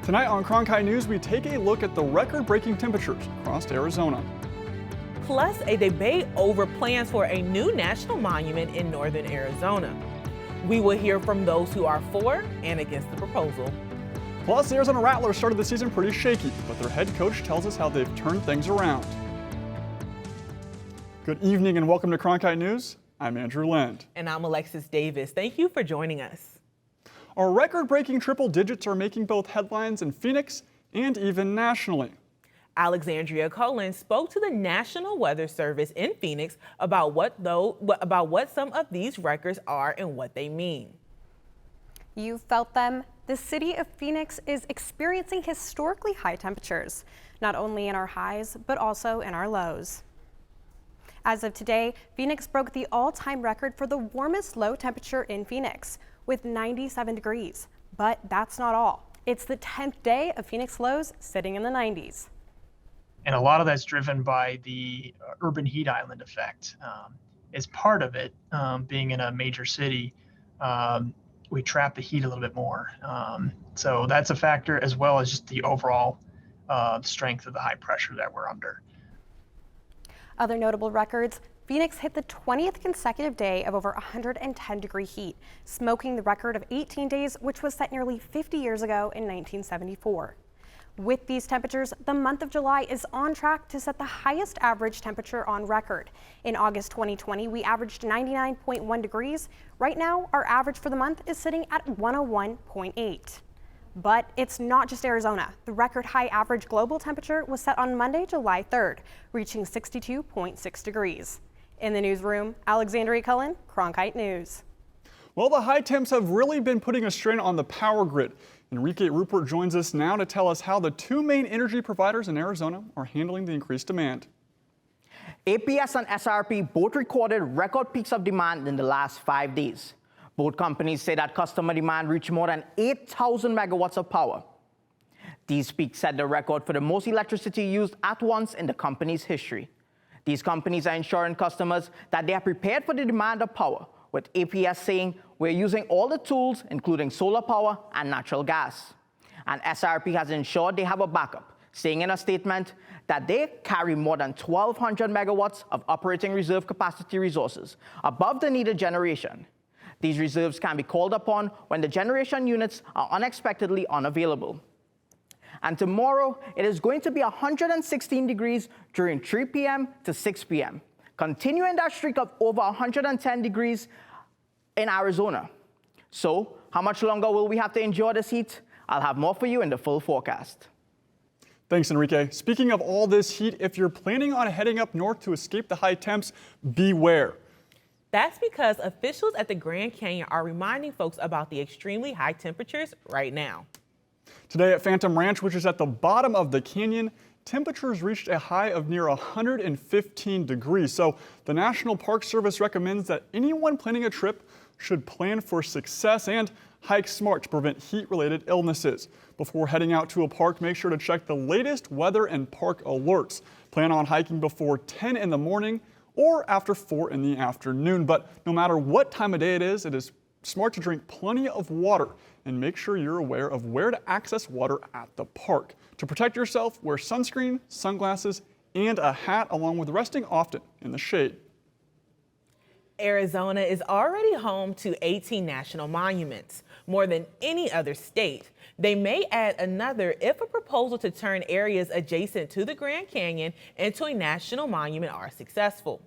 Tonight on Cronkite News, we take a look at the record-breaking temperatures across Arizona. Plus, a debate over plans for a new national monument in northern Arizona. We will hear from those who are for and against the proposal. Plus, the Arizona Rattlers started the season pretty shaky, but their head coach tells us how they've turned things around. Good evening and welcome to Cronkite News. I'm Andrew Lind. And I'm Alexis Davis. Thank you for joining us. Our record-breaking triple digits are making both headlines in Phoenix and even nationally. Alexandria Cullen spoke to the National Weather Service in Phoenix about what some of these records are and what they mean. You felt them. The city of Phoenix is experiencing historically high temperatures, not only in our highs, but also in our lows. As of today, Phoenix broke the all-time record for the warmest low temperature in Phoenix, with 97 degrees. But that's not all. It's the 10th day of Phoenix lows sitting in the 90s. And a lot of that's driven by the urban heat island effect. As part of it, being in a major city, we trap the heat a little bit more. So that's a factor, as well as just the overall strength of the high pressure that we're under. Other notable records: Phoenix hit the 20th consecutive day of over 110 degree heat, smoking the record of 18 days, which was set nearly 50 years ago in 1974. With these temperatures, the month of July is on track to set the highest average temperature on record. In August 2020, we averaged 99.1 degrees. Right now, our average for the month is sitting at 101.8. But it's not just Arizona. The record high average global temperature was set on Monday, July 3rd, reaching 62.6 degrees. In the newsroom, Alexandria Cullen, Cronkite News. Well, the high temps have really been putting a strain on the power grid. Enrique Rupert joins us now to tell us how the two main energy providers in Arizona are handling the increased demand. APS and SRP both recorded record peaks of demand in the last 5 days. Both companies say that customer demand reached more than 8,000 megawatts of power. These peaks set the record for the most electricity used at once in the company's history. These companies are ensuring customers that they are prepared for the demand of power, with APS saying we're using all the tools, including solar power and natural gas. And SRP has ensured they have a backup, saying in a statement that they carry more than 1,200 megawatts of operating reserve capacity resources above the needed generation. These reserves can be called upon when the generation units are unexpectedly unavailable. And tomorrow, it is going to be 116 degrees during 3 p.m. to 6 p.m., continuing that streak of over 110 degrees in Arizona. So, how much longer will we have to endure this heat? I'll have more for you in the full forecast. Thanks, Enrique. Speaking of all this heat, if you're planning on heading up north to escape the high temps, beware. That's because officials at the Grand Canyon are reminding folks about the extremely high temperatures right now. Today at Phantom Ranch, which is at the bottom of the canyon, temperatures reached a high of near 115 degrees. So the National Park Service recommends that anyone planning a trip should plan for success and hike smart to prevent heat-related illnesses. Before heading out to a park, make sure to check the latest weather and park alerts. Plan on hiking before 10 in the morning or after 4 in the afternoon. But no matter what time of day it is smart to drink plenty of water and make sure you're aware of where to access water at the park. To protect yourself, wear sunscreen, sunglasses, and a hat, along with resting often in the shade. Arizona is already home to 18 national monuments, more than any other state. They may add another if a proposal to turn areas adjacent to the Grand Canyon into a national monument are successful.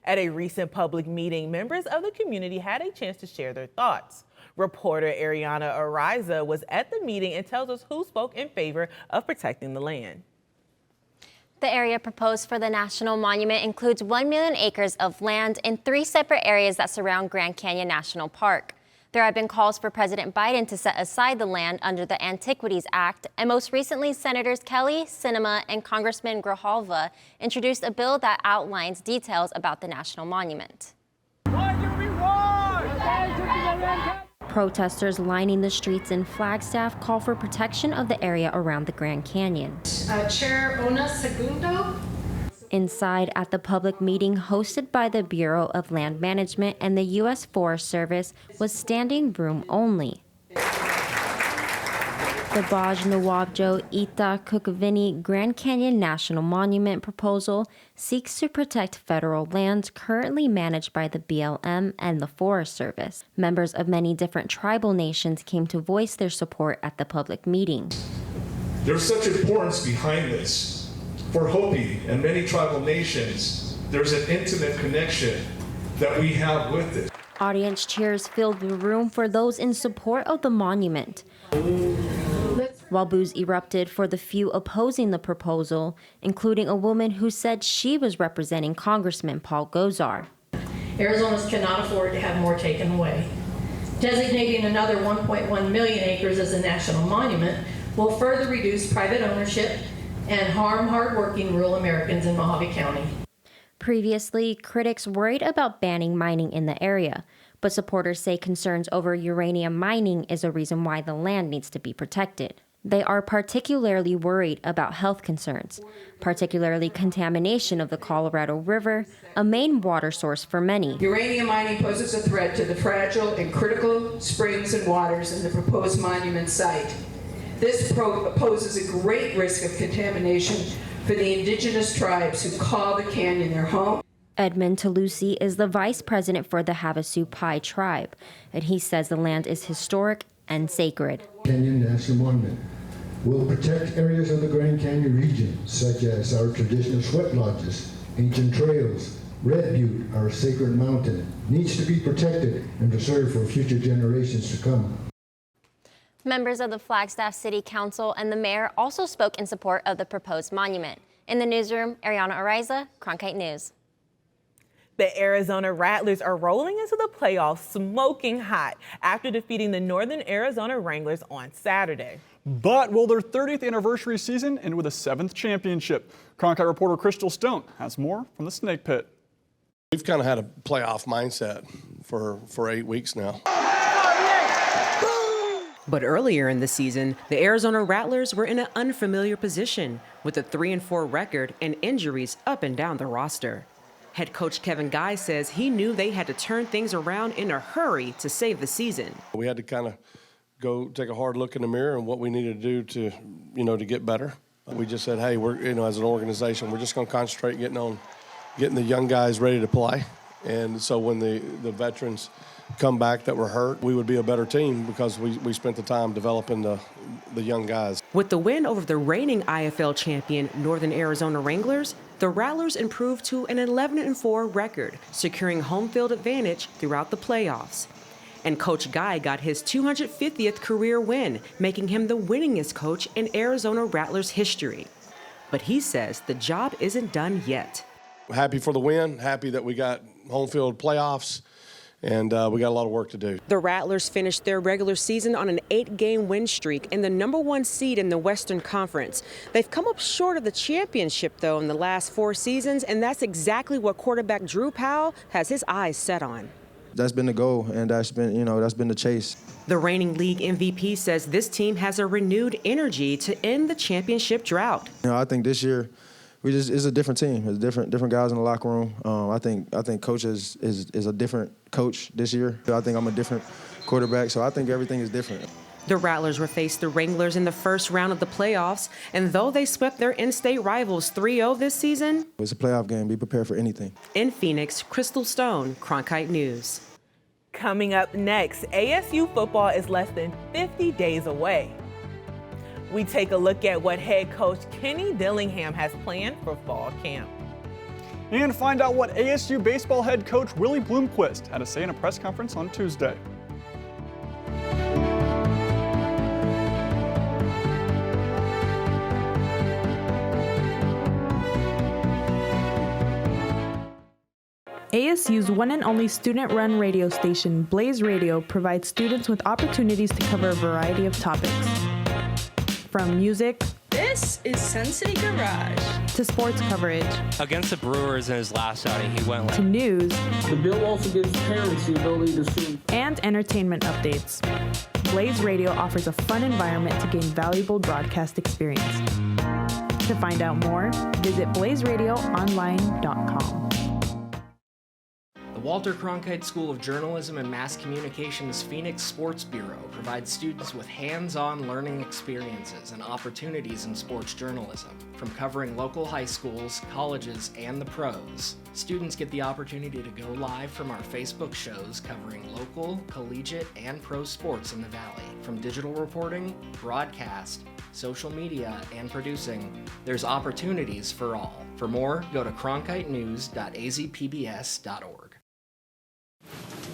At a recent public meeting, members of the community had a chance to share their thoughts. Reporter Ariana Ariza was at the meeting and tells us who spoke in favor of protecting the land. The area proposed for the National Monument includes 1 million acres of land in 3 separate areas that surround Grand Canyon National Park. There have been calls for President Biden to set aside the land under the Antiquities Act, and most recently, Senators Kelly, Sinema, and Congressman Grijalva introduced a bill that outlines details about the National Monument. Protesters lining the streets in Flagstaff call for protection of the area around the Grand Canyon. Chair Ona Segundo. Inside at the public meeting hosted by the Bureau of Land Management and the U.S. Forest Service was standing room only. The Baj Nawabjo Ita Kukavini Grand Canyon National Monument proposal seeks to protect federal lands currently managed by the BLM and the Forest Service. Members of many different tribal nations came to voice their support at the public meeting. There's such importance behind this. For Hopi and many tribal nations, there's an intimate connection that we have with it. Audience cheers filled the room for those in support of the monument, while boos erupted for the few opposing the proposal, including a woman who said she was representing Congressman Paul Gosar. Arizonans cannot afford to have more taken away. Designating another 1.1 million acres as a national monument will further reduce private ownership and harm hardworking rural Americans in Mojave County. Previously, critics worried about banning mining in the area, but supporters say concerns over uranium mining is a reason why the land needs to be protected. They are particularly worried about health concerns, particularly contamination of the Colorado River, a main water source for many. Uranium mining poses a threat to the fragile and critical springs and waters in the proposed monument site. This poses a great risk of contamination for the indigenous tribes who call the canyon their home. Edmund Talusi is the vice president for the Havasu Pai tribe, and he says the land is historic and sacred. Canyon National Monument will protect areas of the Grand Canyon region, such as our traditional sweat lodges, ancient trails. Red Butte, our sacred mountain, needs to be protected and preserved for future generations to come. Members of the Flagstaff City Council and the mayor also spoke in support of the proposed monument. In the newsroom, Ariana Ariza, Cronkite News. The Arizona Rattlers are rolling into the playoffs smoking hot after defeating the Northern Arizona Wranglers on Saturday. But will their 30th anniversary season end with a 7th championship? Cronkite reporter Crystal Stone has more from the Snake Pit. We've kind of had a playoff mindset for 8 weeks now. But earlier in the season, the Arizona Rattlers were in an unfamiliar position with a 3-4 record and injuries up and down the roster. Head coach Kevin Guy says he knew they had to turn things around in a hurry to save the season. We had to kind of go take a hard look in the mirror and what we needed to do to get better. We just said, hey, we're as an organization, we're just going to concentrate getting the young guys ready to play. And so when the veterans come back that were hurt, we would be a better team because we spent the time developing the young guys. With the win over the reigning IFL champion Northern Arizona Wranglers, the Rattlers improved to an 11-4 record, securing home field advantage throughout the playoffs. And Coach Guy got his 250th career win, making him the winningest coach in Arizona Rattlers history. But he says the job isn't done yet. Happy for the win, happy that we got home field playoffs, and we got a lot of work to do. The Rattlers finished their regular season on an 8-game win streak and the #1 seed in the Western Conference. They've come up short of the championship, though, in the last 4 seasons, and that's exactly what quarterback Drew Powell has his eyes set on. That's been the goal, and that's been the chase. The reigning league MVP says this team has a renewed energy to end the championship drought. I think this year it's a different team. It's different guys in the locker room. I think coach is a different coach this year. I think I'm a different quarterback, so I think everything is different. The Rattlers will face the Wranglers in the first round of the playoffs, and though they swept their in-state rivals 3-0 this season, it's a playoff game. Be prepared for anything. In Phoenix, Crystal Stone, Cronkite News. Coming up next, ASU football is less than 50 days away. We take a look at what head coach Kenny Dillingham has planned for fall camp. And find out what ASU baseball head coach Willie Bloomquist had to say in a press conference on Tuesday. ASU's one and only student-run radio station, Blaze Radio, provides students with opportunities to cover a variety of topics. From music, this is Sensei Garage, to sports coverage. Against the Brewers in his last outing, he went to news. The bill also gives parents the ability to sue. And entertainment updates. Blaze Radio offers a fun environment to gain valuable broadcast experience. To find out more, visit blazeradioonline.com. The Walter Cronkite School of Journalism and Mass Communication's Phoenix Sports Bureau provides students with hands-on learning experiences and opportunities in sports journalism. From covering local high schools, colleges, and the pros, students get the opportunity to go live from our Facebook shows covering local, collegiate, and pro sports in the Valley. From digital reporting, broadcast, social media, and producing, there's opportunities for all. For more, go to cronkitenews.azpbs.org.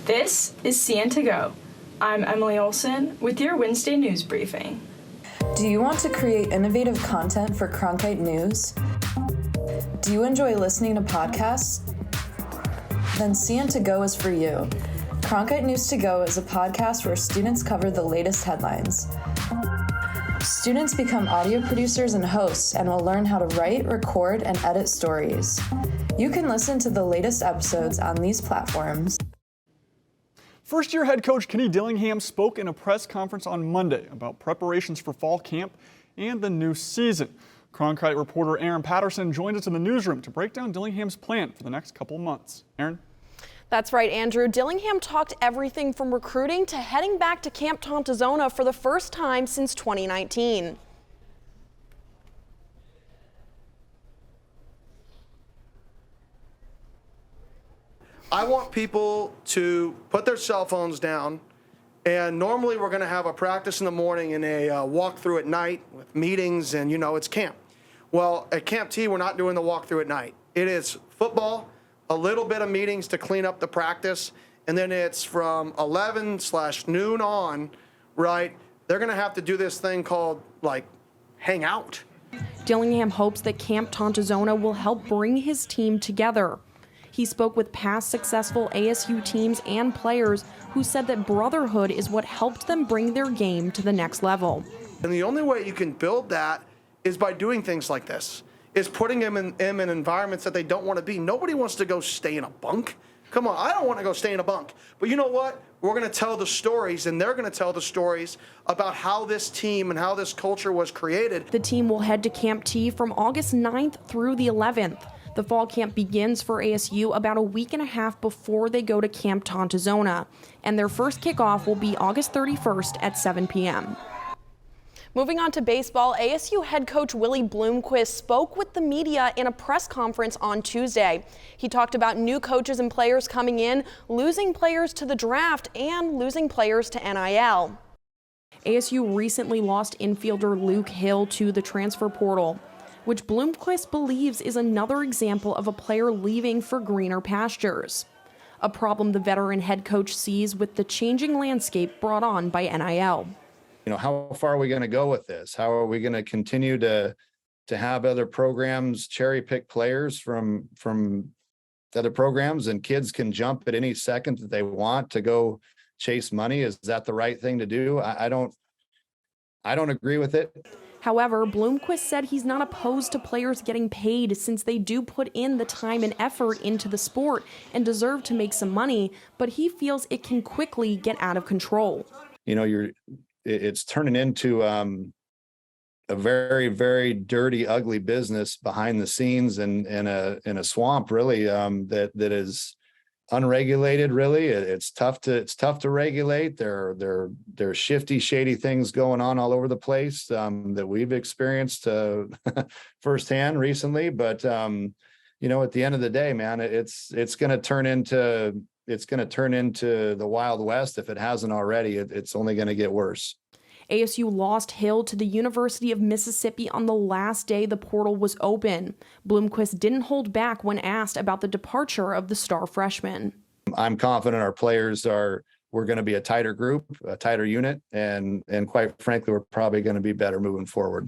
This is CN to Go. I'm Emily Olson with your Wednesday news briefing. Do you want to create innovative content for Cronkite News? Do you enjoy listening to podcasts? Then CN to Go is for you. Cronkite News to Go is a podcast where students cover the latest headlines. Students become audio producers and hosts and will learn how to write, record, and edit stories. You can listen to the latest episodes on these platforms. First-year head coach Kenny Dillingham spoke in a press conference on Monday about preparations for fall camp and the new season. Cronkite reporter Aaron Patterson joined us in the newsroom to break down Dillingham's plan for the next couple months. Aaron? That's right, Andrew. Dillingham talked everything from recruiting to heading back to Camp Tontozona for the first time since 2019. I want people to put their cell phones down, and normally we're going to have a practice in the morning and a walkthrough at night with meetings, and it's camp. Well, at Camp T, we're not doing the walkthrough at night. It is football, a little bit of meetings to clean up the practice, and then it's from 11/noon on, right? They're going to have to do this thing called, hang out. Dillingham hopes that Camp Tontozona will help bring his team together. He spoke with past successful ASU teams and players who said that brotherhood is what helped them bring their game to the next level. And the only way you can build that is by doing things like this, is putting them in environments that they don't want to be. Nobody wants to go stay in a bunk. Come on, I don't want to go stay in a bunk. But you know what? We're going to tell the stories, and they're going to tell the stories about how this team and how this culture was created. The team will head to Camp T from August 9th through the 11th. The fall camp begins for ASU about a week and a half before they go to Camp Tontozona, and their first kickoff will be August 31st at 7 p.m. Moving on to baseball, ASU head coach Willie Bloomquist spoke with the media in a press conference on Tuesday. He talked about new coaches and players coming in, losing players to the draft, and losing players to NIL. ASU recently lost infielder Luke Hill to the transfer portal, which Bloomquist believes is another example of a player leaving for greener pastures. A problem the veteran head coach sees with the changing landscape brought on by NIL. How far are we going to go with this? How are we going to continue to have other programs cherry pick players from other programs, and kids can jump at any second that they want to go chase money? Is that the right thing to do? I don't agree with it. However, Bloomquist said he's not opposed to players getting paid since they do put in the time and effort into the sport and deserve to make some money, but he feels it can quickly get out of control. It's turning into a very, very dirty, ugly business behind the scenes and in a swamp, really, that is unregulated. Really, it's tough to regulate. There are shifty, shady things going on all over the place that we've experienced firsthand recently. But at the end of the day, man, it's going to turn into the Wild West if it hasn't already. It's only going to get worse. ASU lost Hill to the University of Mississippi on the last day the portal was open. Bloomquist didn't hold back when asked about the departure of the star freshman. I'm confident our players we're going to be a tighter group, a tighter unit, and quite frankly, we're probably going to be better moving forward.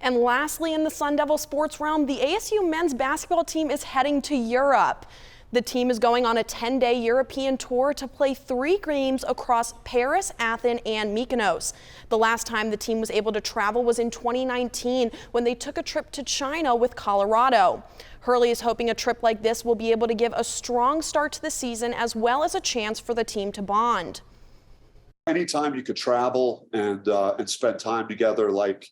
And lastly, in the Sun Devil sports realm, the ASU men's basketball team is heading to Europe. The team is going on a 10-day European tour to play 3 games across Paris, Athens, and Mykonos. The last time the team was able to travel was in 2019 when they took a trip to China with Colorado. Hurley is hoping a trip like this will be able to give a strong start to the season as well as a chance for the team to bond. Anytime you could travel and spend time together like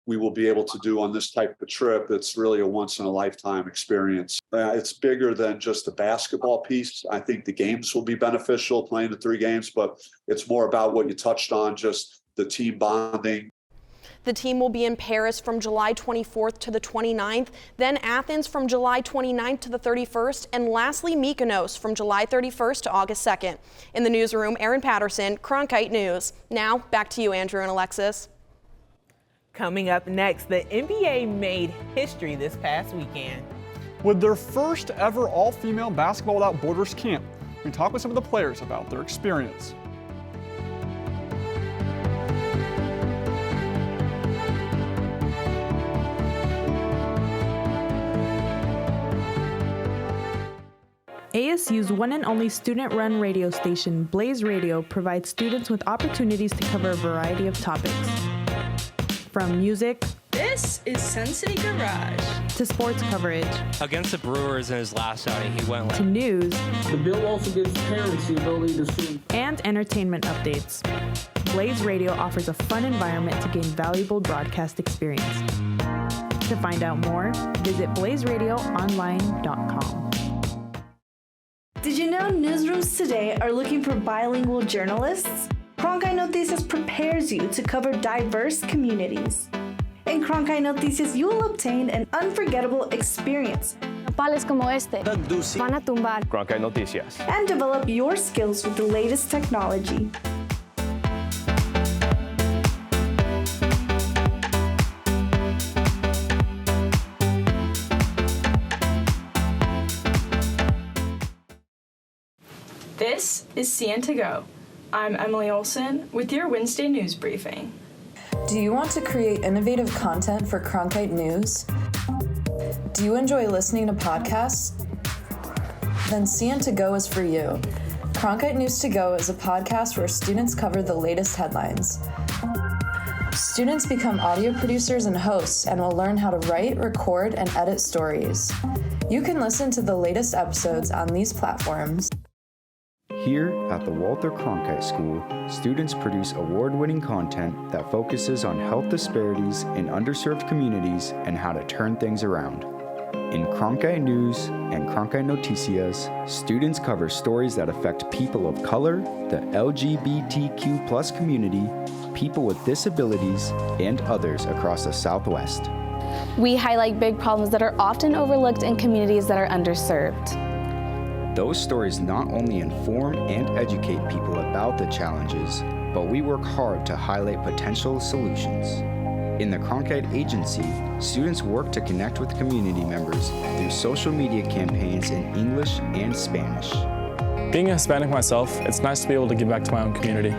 we will be able to do on this type of trip. It's really a once in a lifetime experience. It's bigger than just the basketball piece. I think the games will be beneficial, playing the 3 games, but it's more about what you touched on, just the team bonding. The team will be in Paris from July 24th to the 29th, then Athens from July 29th to the 31st, and lastly Mykonos from July 31st to August 2nd. In the newsroom, Erin Patterson, Cronkite News. Now, back to you, Andrew and Alexis. Coming up next, the NBA made history this past weekend. With their first ever all-female Basketball Without Borders camp, we talk with some of the players about their experience. ASU's one and only student-run radio station, Blaze Radio, provides students with opportunities to cover a variety of topics. From music, This is Sun City Garage, to sports coverage, Against the Brewers in his last outing, he went to news, The bill also gives parents the ability to sue. and entertainment updates. Blaze Radio offers a fun environment to gain valuable broadcast experience. To find out more, visit blazeradioonline.com. Did you know newsrooms today are looking for bilingual journalists? Cronkite Noticias prepares you to cover diverse communities. In Cronkite Noticias, you will obtain an unforgettable experience. Nopales como este van a tumbar. Cronkite Noticias. And develop your skills with the latest technology. This is CN to Go. I'm Emily Olson with your Wednesday news briefing. Do you want to create innovative content for Cronkite News? Do you enjoy listening to podcasts? Then CN to Go is for you. Cronkite News to Go is a podcast where students cover the latest headlines. Students become audio producers and hosts and will learn how to write, record, and edit stories. You can listen to the latest episodes on these platforms. Here at the Walter Cronkite School, students produce award-winning content that focuses on health disparities in underserved communities and how to turn things around. In Cronkite News and Cronkite Noticias, students cover stories that affect people of color, the LGBTQ+ community, people with disabilities, and others across the Southwest. We highlight big problems that are often overlooked in communities that are underserved. Those stories not only inform and educate people about the challenges, but we work hard to highlight potential solutions. In the Cronkite Agency, students work to connect with community members through social media campaigns in English and Spanish. Being a Hispanic myself, it's nice to be able to give back to my own community.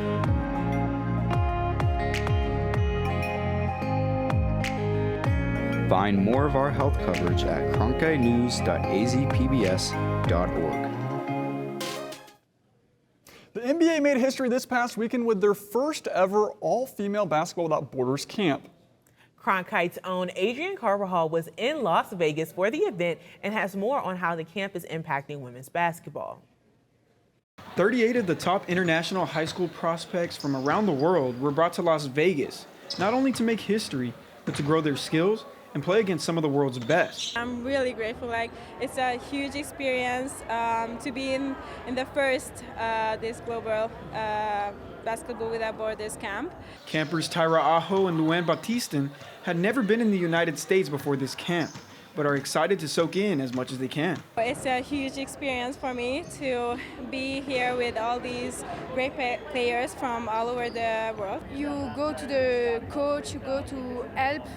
Find more of our health coverage at cronkitenews.azpbs.org. The NBA made history this past weekend with their first ever all-female Basketball Without Borders camp. Cronkite's own Adrian Carvajal was in Las Vegas for the event and has more on how the camp is impacting women's basketball. 38 of the top international high school prospects from around the world were brought to Las Vegas, not only to make history, but to grow their skills and play against some of the world's best. I'm really grateful. It's a huge experience to be in the first this global Basketball Without Borders camp. Campers Tyra Aho and Luann Batistan had never been in the United States before this camp, but are excited to soak in as much as they can. It's a huge experience for me to be here with all these great players from all over the world. You go to the coach, you go to help.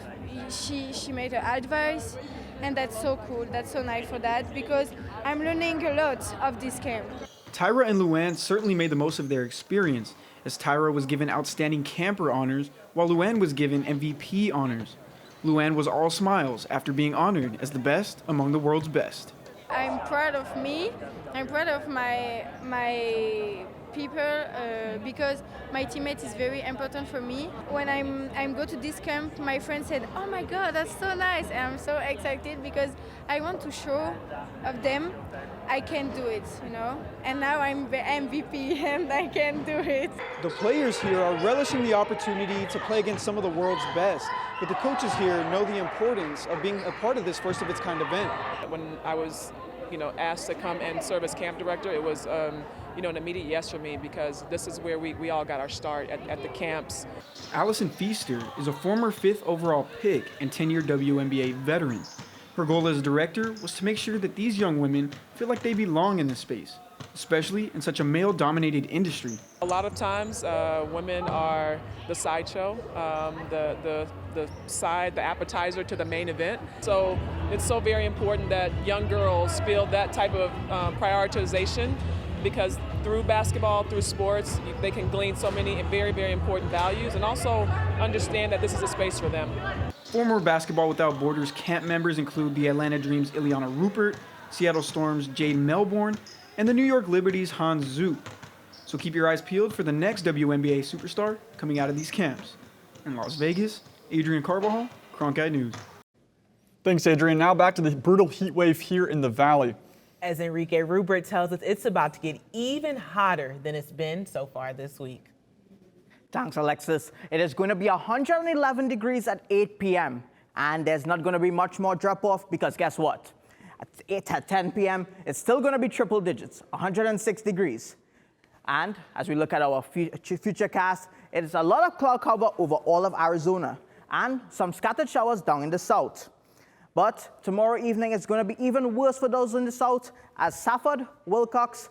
She made her advice, and that's so cool. That's so nice for that because I'm learning a lot of this camp. Tyra and Luann certainly made the most of their experience, as Tyra was given outstanding camper honors while Luann was given MVP honors. Luann was all smiles after being honored as the best among the world's best. I'm proud of me. I'm proud of my people because my teammate is very important for me. When I'm go to this camp, my friend said, "Oh my God, that's so nice!" And I'm so excited because I want to show of them I can do it, you know. And now I'm the MVP and I can do it. The players here are relishing the opportunity to play against some of the world's best, but the coaches here know the importance of being a part of this first of its kind event. When I was, asked to come and serve as camp director, it was, an immediate yes for me because this is where we all got our start at the camps. Allison Feaster is a former 5th overall pick and 10-year WNBA veteran. Her goal as director was to make sure that these young women feel like they belong in this space, especially in such a male-dominated industry. A lot of times, women are the sideshow, the appetizer to the main event. So it's so very important that young girls feel that type of prioritization because through basketball, through sports, they can glean so many very, very important values and also understand that this is a space for them. Former Basketball Without Borders camp members include the Atlanta Dream's Ileana Rupert, Seattle Storm's Jade Melbourne, and the New York Liberty's Hans Zook. So keep your eyes peeled for the next WNBA superstar coming out of these camps. In Las Vegas, Adrian Carvajal, Cronkite News. Thanks, Adrian. Now back to the brutal heat wave here in the Valley. As Enrique Rupert tells us, it's about to get even hotter than it's been so far this week. Thanks, Alexis. It is going to be 111 degrees at 8 p.m. And there's not going to be much more drop-off because guess what? At 10 p.m., it's still going to be triple digits, 106 degrees. And as we look at our future cast, it is a lot of cloud cover over all of Arizona and some scattered showers down in the south. But tomorrow evening, it's going to be even worse for those in the south as Safford, Wilcox,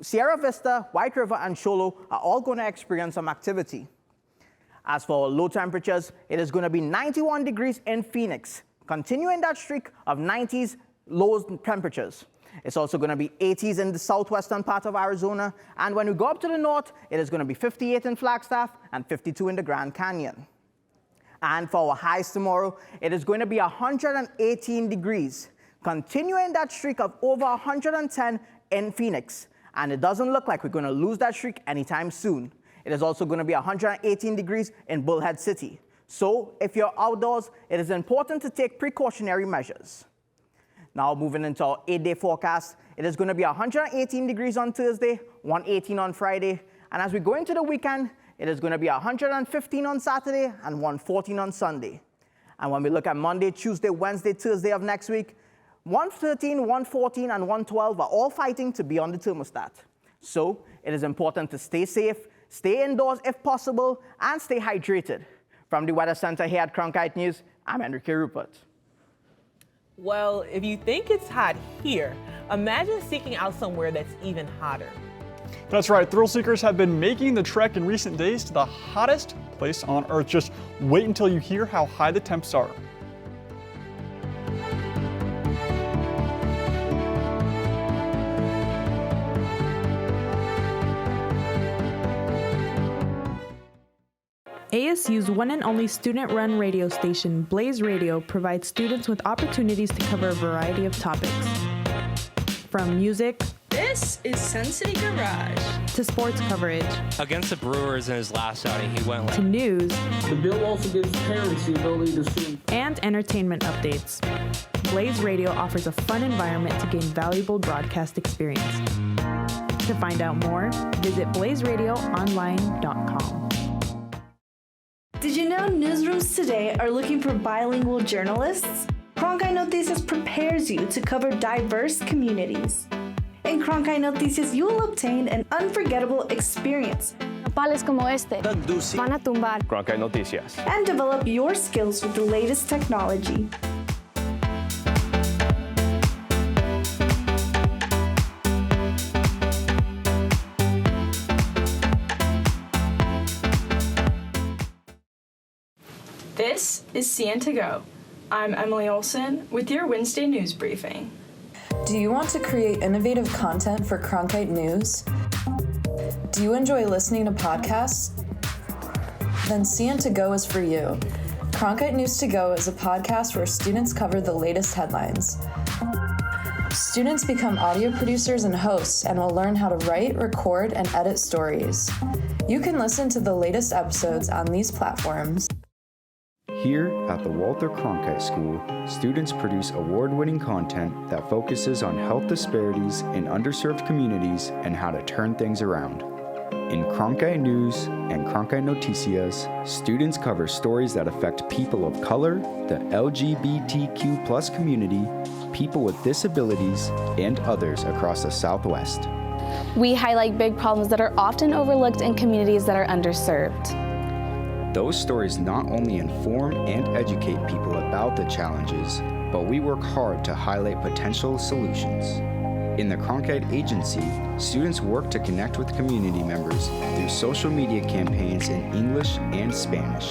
Sierra Vista, White River, and Sholo are all going to experience some activity. As for low temperatures, it is going to be 91 degrees in Phoenix, continuing that streak of 90s low temperatures. It's also going to be 80s in the southwestern part of Arizona, and when we go up to the north, it is going to be 58 in Flagstaff and 52 in the Grand Canyon. And for our highs tomorrow, it is going to be 118 degrees, continuing that streak of over 110 in Phoenix. And it doesn't look like we're going to lose that streak anytime soon. It is also going to be 118 degrees in Bullhead City. So if you're outdoors, it is important to take precautionary measures. Now moving into our 8-day forecast, it is going to be 118 degrees on Thursday, 118 on Friday, and as we go into the weekend, it is going to be 115 on Saturday and 114 on Sunday. And when we look at Monday, Tuesday, Wednesday, Thursday of next week, 113, 114, and 112 are all fighting to be on the thermostat. So it is important to stay safe, stay indoors if possible, and stay hydrated. From the Weather Center here at Cronkite News, I'm Enrique Rupert. Well, if you think it's hot here, imagine seeking out somewhere that's even hotter. That's right, thrill seekers have been making the trek in recent days to the hottest place on Earth. Just wait until you hear how high the temps are. ASU's one and only student-run radio station, Blaze Radio, provides students with opportunities to cover a variety of topics. From music, this is Sun City Garage, to sports coverage, Against the Brewers in his last outing, he went to news, The bill also gives parents the ability to sue. and entertainment updates. Blaze Radio offers a fun environment to gain valuable broadcast experience. To find out more, visit blazeradioonline.com. Did you know newsrooms today are looking for bilingual journalists? Cronkite Noticias prepares you to cover diverse communities. In Cronkite Noticias, you will obtain an unforgettable experience. Nopales como este van a tumbar. Cronkite Noticias. And develop your skills with the latest technology. This is CN to Go. I'm Emily Olson with your Wednesday news briefing. Do you want to create innovative content for Cronkite News? Do you enjoy listening to podcasts? Then CN to Go is for you. Cronkite News to Go is a podcast where students cover the latest headlines. Students become audio producers and hosts and will learn how to write, record, and edit stories. You can listen to the latest episodes on these platforms. Here at the Walter Cronkite School, students produce award-winning content that focuses on health disparities in underserved communities and how to turn things around. In Cronkite News and Cronkite Noticias, students cover stories that affect people of color, the LGBTQ+ community, people with disabilities, and others across the Southwest. We highlight big problems that are often overlooked in communities that are underserved. Those stories not only inform and educate people about the challenges, but we work hard to highlight potential solutions. In the Cronkite Agency, students work to connect with community members through social media campaigns in English and Spanish.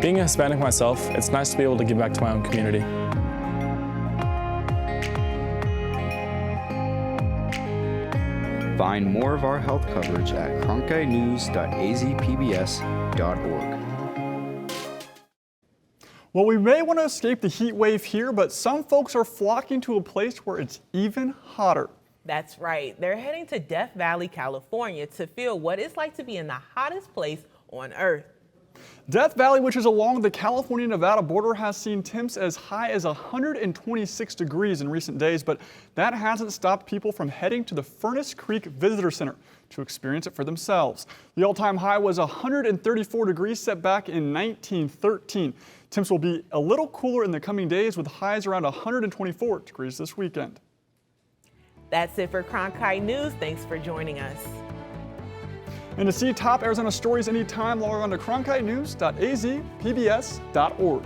Being a Hispanic myself, it's nice to be able to give back to my own community. Find more of our health coverage at cronkitenews.azpbs.org. Well, we may want to escape the heat wave here, but some folks are flocking to a place where it's even hotter. That's right. They're heading to Death Valley, California to feel what it's like to be in the hottest place on Earth. Death Valley, which is along the California-Nevada border, has seen temps as high as 126 degrees in recent days, but that hasn't stopped people from heading to the Furnace Creek Visitor Center to experience it for themselves. The all-time high was 134 degrees set back in 1913. Temps will be a little cooler in the coming days with highs around 124 degrees this weekend. That's it for Cronkite News. Thanks for joining us. And to see top Arizona stories anytime, log on to cronkitenews.azpbs.org.